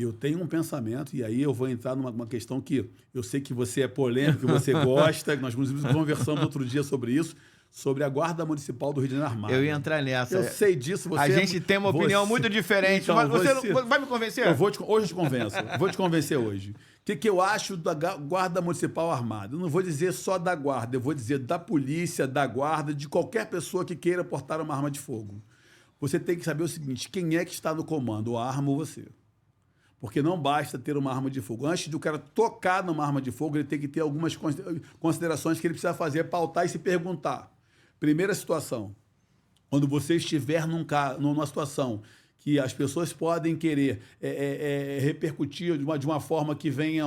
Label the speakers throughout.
Speaker 1: Eu tenho um pensamento, e aí eu vou entrar numa questão que eu sei que você é polêmico, que você gosta, que nós conversamos outro dia sobre isso, sobre a Guarda Municipal do Rio de Janeiro Armada.
Speaker 2: Eu ia entrar nessa.
Speaker 1: Eu sei disso.
Speaker 2: A gente tem uma opinião muito diferente.
Speaker 1: Então,
Speaker 2: mas você vai me convencer?
Speaker 1: Hoje eu te convenço. Vou te convencer hoje. O que eu acho da Guarda Municipal Armada? Eu não vou dizer só da Guarda, eu vou dizer da polícia, da Guarda, de qualquer pessoa que queira portar uma arma de fogo. Você tem que saber o seguinte, quem é que está no comando, a arma ou você? Porque não basta ter uma arma de fogo. Antes de o cara tocar numa arma de fogo, ele tem que ter algumas considerações que ele precisa fazer, pautar e se perguntar. Primeira situação, quando você estiver numa situação que as pessoas podem querer repercutir de uma forma que venha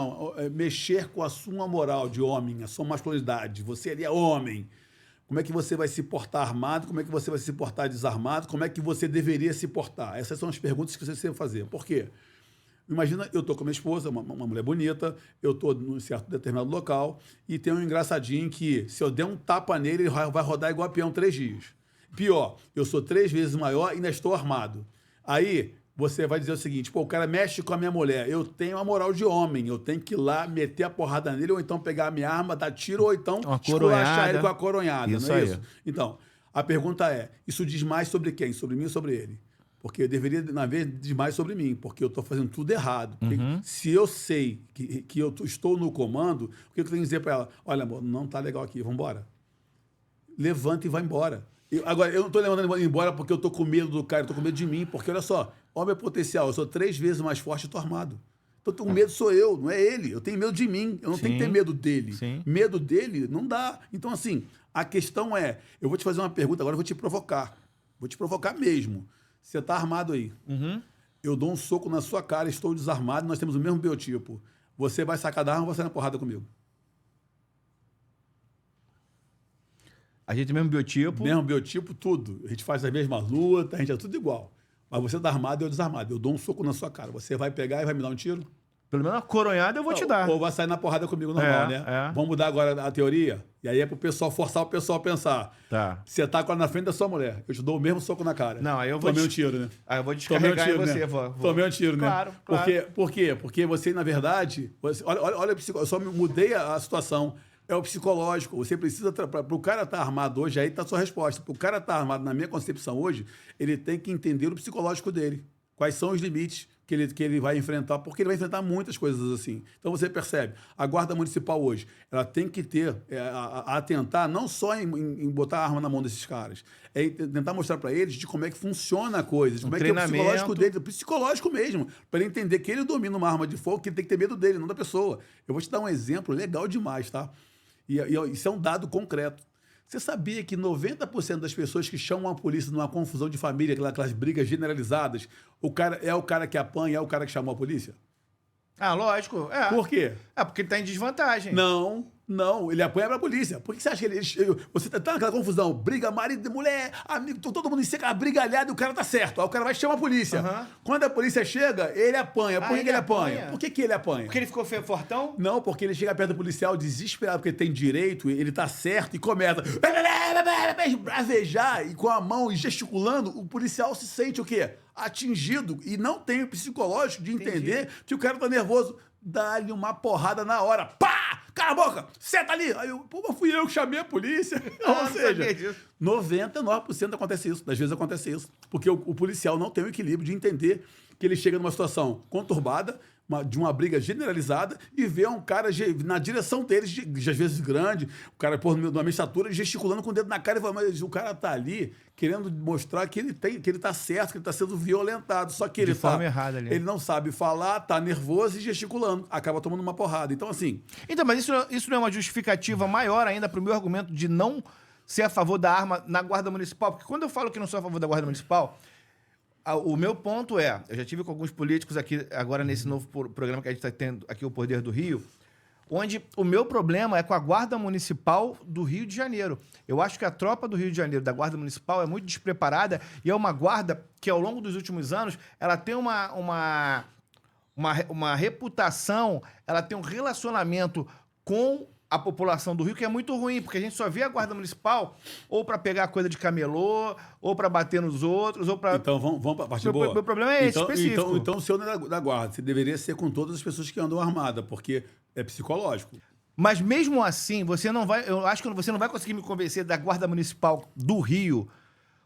Speaker 1: mexer com a sua moral de homem, a sua masculinidade, você ali é homem, como é que você vai se portar armado, como é que você vai se portar desarmado, como é que você deveria se portar? Essas são as perguntas que você deve fazer. Por quê? Imagina, eu estou com a minha esposa, uma mulher bonita, eu estou num certo determinado local e tem um engraçadinho que, se eu der um tapa nele, ele vai rodar igual a peão 3 dias. Pior, eu sou 3 vezes maior e ainda estou armado. Aí você vai dizer o seguinte, pô, o cara mexe com a minha mulher, eu tenho a moral de homem, eu tenho que ir lá meter a porrada nele, ou então pegar a minha arma, dar tiro, ou então esculachar ele com a coronhada.
Speaker 2: Isso
Speaker 1: não é
Speaker 2: aí.
Speaker 1: isso? Então, a pergunta é, isso diz mais sobre quem? Sobre mim ou sobre ele? Porque eu deveria, na vez, dizer mais sobre mim, porque eu estou fazendo tudo errado. Se eu sei que eu estou no comando, o que eu tenho que dizer para ela? Olha, amor, não está legal aqui, vamos embora. Levanta e vai embora. Agora, eu não estou levantando e embora porque eu estou com medo do cara, eu estou com medo de mim, porque, olha só, homem é potencial, eu sou 3 vezes mais forte e estou armado. Então, o medo sou eu, não é ele. Eu tenho medo de mim, eu não tenho que ter medo dele.
Speaker 2: Sim.
Speaker 1: Medo dele não dá. Então, assim, a questão é, eu vou te fazer uma pergunta, agora eu vou te provocar. Vou te provocar mesmo. Você está armado aí. Eu dou um soco na sua cara, estou desarmado, nós temos o mesmo biotipo. Você vai sacar da arma ou vai sair na porrada comigo?
Speaker 2: A gente tem o mesmo biotipo.
Speaker 1: Mesmo biotipo, tudo. A gente faz as mesmas lutas, a gente é tudo igual. Mas você está armado e eu desarmado. Eu dou um soco na sua cara. Você vai pegar e vai me dar um tiro?
Speaker 2: Pelo menos uma coronhada eu vou te dar.
Speaker 1: Ou vai sair na porrada comigo normal, né? Vamos mudar agora a teoria? E aí é pro pessoal forçar o pessoal a pensar.
Speaker 2: Tá.
Speaker 1: Você tá na frente da sua mulher. Eu te dou o mesmo soco na cara.
Speaker 2: Não, aí eu vou...
Speaker 1: Tomei um tiro, né?
Speaker 2: Aí eu vou descarregar em você.
Speaker 1: Né? Tomei um tiro, né?
Speaker 2: Claro.
Speaker 1: Por quê? Porque você, na verdade... Olha eu só mudei a situação. É o psicológico. Você precisa... Para o cara estar armado hoje, aí está a sua resposta. Para o cara estar armado, na minha concepção hoje, ele tem que entender o psicológico dele. Quais são os limites que ele vai enfrentar, porque ele vai enfrentar muitas coisas assim. Então você percebe, a Guarda Municipal hoje, ela tem que ter, atentar não só em botar a arma na mão desses caras, é tentar mostrar para eles de como é que funciona a coisa, de como é que é o psicológico dele, o psicológico mesmo, para ele entender que ele domina uma arma de fogo, que ele tem que ter medo dele, não da pessoa. Eu vou te dar um exemplo legal demais, tá? E isso é um dado concreto. Você sabia que 90% das pessoas que chamam a polícia numa confusão de família, aquelas brigas generalizadas, o cara que apanha, é o cara que chamou a polícia?
Speaker 2: Ah, lógico.
Speaker 1: Por quê?
Speaker 2: Porque ele tá em desvantagem.
Speaker 1: Não, ele apanha pra polícia. Por que você acha que você tá naquela confusão? Briga marido, mulher, amigo, todo mundo em seca, brigalhado e o cara tá certo. Aí o cara vai chamar a polícia. Quando a polícia chega, ele apanha. Por que ele apanha? Por que ele apanha?
Speaker 2: Porque ele ficou fortão?
Speaker 1: Não, porque ele chega perto do policial desesperado, porque ele tem direito, ele tá certo e começa bravejar e com a mão e gesticulando, o policial se sente o quê? Atingido e não tem o psicológico de entender que o cara tá nervoso. Dá-lhe uma porrada na hora. Pá! Cala a boca! Senta ali! Aí fui eu que chamei a polícia. Ou seja, 99% acontece isso. Das vezes acontece isso. Porque o policial não tem o equilíbrio de entender que ele chega numa situação conturbada, de uma briga generalizada, e vê um cara na direção deles, às vezes grande, o cara numa estatura, gesticulando com o dedo na cara, e fala, mas o cara tá ali querendo mostrar que ele tá certo, que ele tá sendo violentado, só que ele
Speaker 2: forma errada ali.
Speaker 1: Ele não sabe falar, tá nervoso e gesticulando, acaba tomando uma porrada. Então, assim...
Speaker 2: Então, mas isso não é uma justificativa maior ainda pro meu argumento de não ser a favor da arma na Guarda Municipal? Porque quando eu falo que não sou a favor da Guarda Municipal... O meu ponto é, eu já tive com alguns políticos aqui, agora nesse novo programa que a gente está tendo aqui, o Poder do Rio, onde o meu problema é com a Guarda Municipal do Rio de Janeiro. Eu acho que a tropa do Rio de Janeiro, da Guarda Municipal, é muito despreparada e é uma guarda que, ao longo dos últimos anos, ela tem uma reputação, ela tem um relacionamento com a população do Rio, que é muito ruim, porque a gente só vê a guarda municipal ou para pegar coisa de camelô, ou para bater nos outros, ou para...
Speaker 1: Então, vamos para a parte boa.
Speaker 2: Meu problema é esse, específico.
Speaker 1: Então, o senhor não é da guarda. Você deveria ser com todas as pessoas que andam armadas, porque é psicológico.
Speaker 2: Mas mesmo assim, eu acho que você não vai conseguir me convencer da guarda municipal do Rio,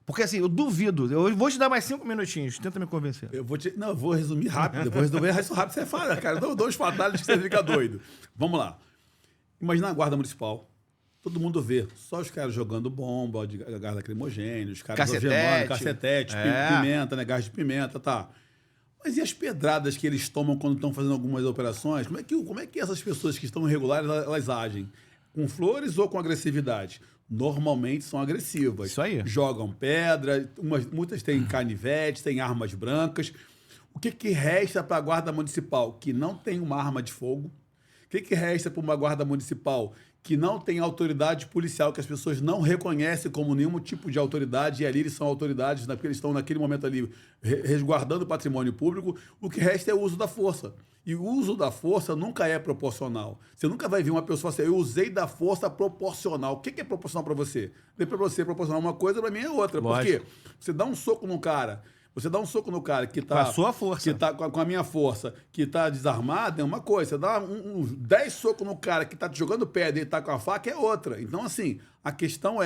Speaker 2: porque assim, eu duvido. Eu vou te dar mais 5 minutinhos, tenta me convencer.
Speaker 1: Eu vou resumir rápido. Eu vou resumir isso rápido, você fala, cara. Eu dou uns fatalhos que você fica doido. Vamos lá. Imagina a guarda municipal. Todo mundo vê. Só os caras jogando bomba, de gás lacrimogêneo, os caras algemando, cacetete, pimenta, né? Gás de pimenta, tá. Mas e as pedradas que eles tomam quando estão fazendo algumas operações? Como é que essas pessoas que estão irregulares, elas agem? Com flores ou com agressividade? Normalmente são agressivas.
Speaker 2: Isso aí.
Speaker 1: Jogam pedra, muitas têm canivetes, têm armas brancas. O que resta para a guarda municipal que não tem uma arma de fogo? O que resta para uma guarda municipal que não tem autoridade policial, que as pessoas não reconhecem como nenhum tipo de autoridade, e ali eles são autoridades, porque eles estão naquele momento ali resguardando o patrimônio público? O que resta é o uso da força. E o uso da força nunca é proporcional. Você nunca vai ver uma pessoa assim, eu usei da força proporcional. O que é proporcional para você? Para você proporcional uma coisa, para mim é outra.
Speaker 2: Lógico.
Speaker 1: Por quê? Você dá um soco no cara... Você dá um soco no cara que está...
Speaker 2: Com a sua força.
Speaker 1: Que tá com a minha força, que está desarmado, é uma coisa. Você dá uns 10 socos no cara que está te jogando pedra e está com a faca, é outra. Então, assim, a questão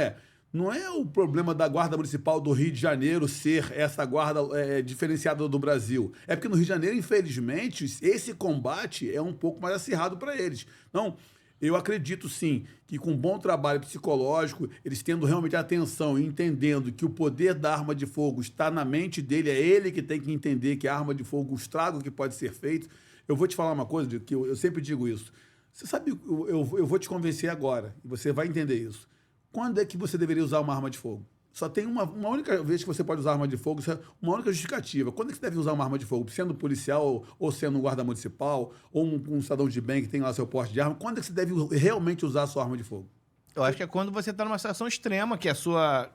Speaker 1: não é o problema da Guarda Municipal do Rio de Janeiro ser essa guarda diferenciada do Brasil. É porque no Rio de Janeiro, infelizmente, esse combate é um pouco mais acirrado para eles. Então... Eu acredito, sim, que com um bom trabalho psicológico, eles tendo realmente atenção e entendendo que o poder da arma de fogo está na mente dele, é ele que tem que entender que a arma de fogo, o estrago que pode ser feito. Eu vou te falar uma coisa, que eu sempre digo isso. Você sabe, eu vou te convencer agora, e você vai entender isso. Quando é que você deveria usar uma arma de fogo? Só tem uma única vez que você pode usar arma de fogo, isso é uma única justificativa. Quando é que você deve usar uma arma de fogo? Sendo policial, ou sendo um guarda municipal, ou um cidadão de bem que tem lá seu porte de arma, quando é que você deve realmente usar a sua arma de fogo?
Speaker 2: Eu acho que é quando você está numa situação extrema, que a sua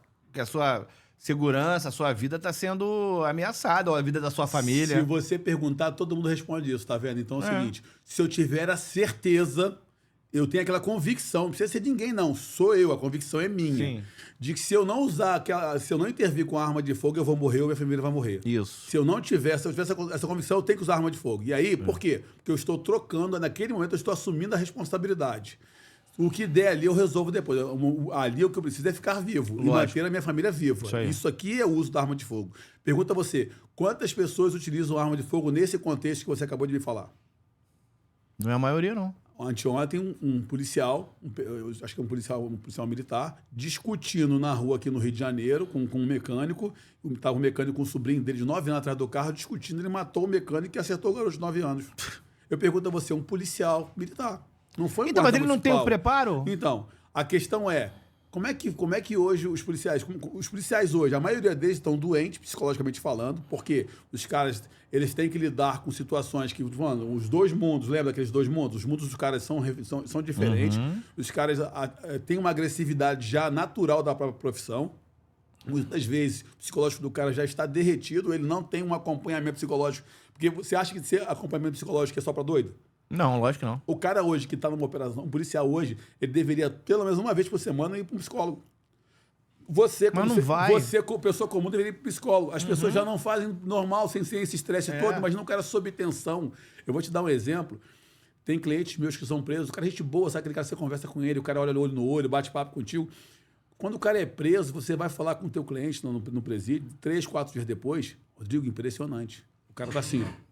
Speaker 2: segurança, a sua vida está sendo ameaçada, ou a vida da sua família.
Speaker 1: Se você perguntar, todo mundo responde isso, tá vendo? Então é o seguinte, se eu tiver a certeza... Eu tenho aquela convicção, não precisa ser de ninguém, não. Sou eu, a convicção é minha.
Speaker 2: Sim.
Speaker 1: De que se eu não usar, se eu não intervir com a arma de fogo, eu vou morrer ou minha família vai morrer.
Speaker 2: Isso.
Speaker 1: Se eu tiver essa convicção, eu tenho que usar arma de fogo. E aí, por quê? Porque eu estou trocando, naquele momento, eu estou assumindo a responsabilidade. O que der ali, eu resolvo depois. Ali, o que eu preciso é ficar vivo.
Speaker 2: Lógico.
Speaker 1: E manter a minha família viva. Isso aqui é o uso da arma de fogo. Pergunta a você, quantas pessoas utilizam arma de fogo nesse contexto que você acabou de me falar?
Speaker 2: Não é a maioria, não.
Speaker 1: Anteontem, um policial, eu acho que é um policial militar, discutindo na rua aqui no Rio de Janeiro com um mecânico. Estava um mecânico com um sobrinho dele de 9 anos atrás do carro, discutindo. Ele matou o mecânico e acertou o garoto de 9 anos. Eu pergunto a você, um policial militar. Não foi um
Speaker 2: Então, mas ele
Speaker 1: municipal.
Speaker 2: não tem o preparo?
Speaker 1: Então, a questão é, como é que hoje os policiais hoje, a maioria deles estão doentes, psicologicamente falando, porque os caras, eles têm que lidar com situações que, mano, os dois mundos, lembra daqueles dois mundos? Os mundos dos caras são diferentes, os caras têm uma agressividade já natural da própria profissão, muitas vezes o psicológico do cara já está derretido, ele não tem um acompanhamento psicológico, porque você acha que ser acompanhamento psicológico é só para doido?
Speaker 2: Não, lógico que não.
Speaker 1: O cara hoje que está numa operação, um policial hoje, ele deveria, pelo menos uma vez por semana, ir para um psicólogo. Você, como pessoa comum, deveria ir para um psicólogo. As pessoas já não fazem normal, sem esse estresse todo, mas não quero sob tensão. Eu vou te dar um exemplo. Tem clientes meus que são presos, o cara é gente boa, sabe aquele cara que você conversa com ele, o cara olha olho no olho, bate papo contigo. Quando o cara é preso, você vai falar com o teu cliente no presídio, 3, 4 dias depois, Rodrigo, impressionante. O cara tá assim, ó.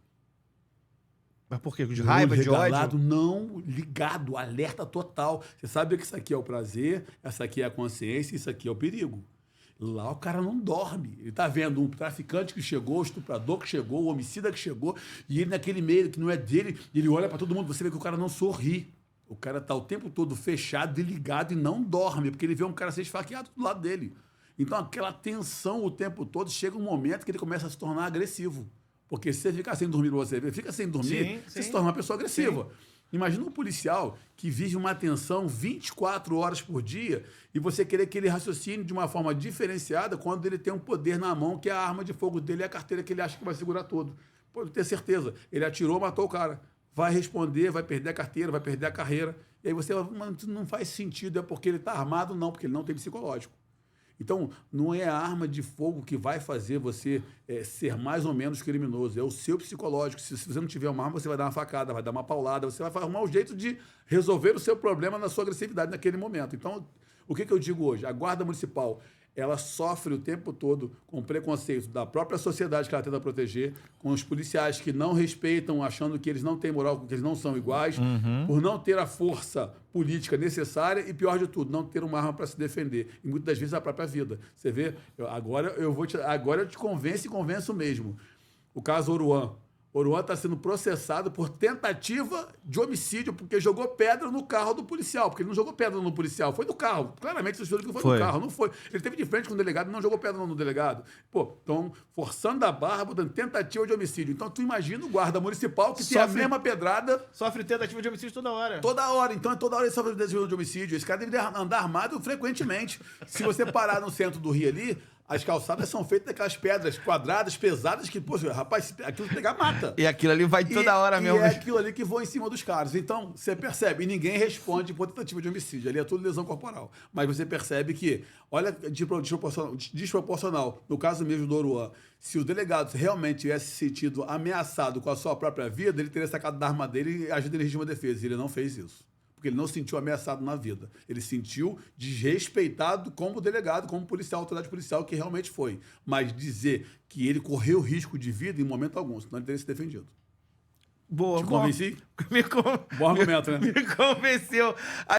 Speaker 2: Mas por quê? De raiva, de ódio?
Speaker 1: Não, ligado, alerta total. Você sabe que isso aqui é o prazer, essa aqui é a consciência, isso aqui é o perigo. Lá o cara não dorme. Ele tá vendo um traficante que chegou, o estuprador que chegou, o homicida que chegou, e ele naquele meio que não é dele, ele olha para todo mundo, você vê que o cara não sorri. O cara tá o tempo todo fechado e ligado e não dorme, porque ele vê um cara ser esfaqueado do lado dele. Então aquela tensão o tempo todo, chega um momento que ele começa a se tornar agressivo. Porque se você ficar sem dormir, fica sem dormir, você se torna uma pessoa agressiva. Sim. Imagina um policial que vive uma tensão 24 horas por dia e você querer que ele raciocine de uma forma diferenciada quando ele tem um poder na mão, que é a arma de fogo dele e a carteira que ele acha que vai segurar tudo. Pode ter certeza. Ele atirou, matou o cara. Vai responder, vai perder a carteira, vai perder a carreira. E aí você, mas não faz sentido, é porque ele está armado? Não, porque ele não tem psicológico. Então, não é a arma de fogo que vai fazer você ser mais ou menos criminoso, é o seu psicológico. Se você não tiver uma arma, você vai dar uma facada, vai dar uma paulada, você vai arrumar um jeito de resolver o seu problema na sua agressividade naquele momento. Então, o que eu digo hoje? A Guarda Municipal, ela sofre o tempo todo com o preconceito da própria sociedade que ela tenta proteger, com os policiais que não respeitam, achando que eles não têm moral, que eles não são iguais, por não ter a força política necessária e, pior de tudo, não ter uma arma para se defender. E muitas das vezes a própria vida. Você vê, agora eu te convenço e convenço mesmo. O caso Oruan. Oruan está sendo processado por tentativa de homicídio, porque jogou pedra no carro do policial. Porque ele não jogou pedra no policial, foi do carro. Claramente, vocês viram que foi do carro, não foi. Ele esteve de frente com o delegado e não jogou pedra no delegado. Pô, então, forçando a barra, dando tentativa de homicídio. Então, tu imagina o guarda municipal que tem a mesma pedrada.
Speaker 2: Sofre tentativa de homicídio toda hora.
Speaker 1: Toda hora. Então, toda hora ele sofre tentativa de homicídio. Esse cara deve andar armado frequentemente. Se você parar no centro do Rio ali, as calçadas são feitas daquelas pedras quadradas, pesadas, que, pô, rapaz, aquilo pegar mata.
Speaker 2: E aquilo ali vai toda hora mesmo.
Speaker 1: E é aquilo ali que voa em cima dos caras. Então, você percebe, e ninguém responde por tentativa de homicídio. Ali é tudo lesão corporal. Mas você percebe que, olha, desproporcional. No caso mesmo do Oruan, se o delegado realmente tivesse se sentido ameaçado com a sua própria vida, ele teria sacado da arma dele e agido em legítima defesa. E ele não fez isso. Porque ele não se sentiu ameaçado na vida. Ele se sentiu desrespeitado como delegado, como policial, autoridade policial, que realmente foi. Mas dizer que ele correu risco de vida em momento algum, senão ele teria se defendido.
Speaker 2: Boa,
Speaker 1: Te convenci?
Speaker 2: Me
Speaker 1: Bom argumento, né?
Speaker 2: Me convenceu.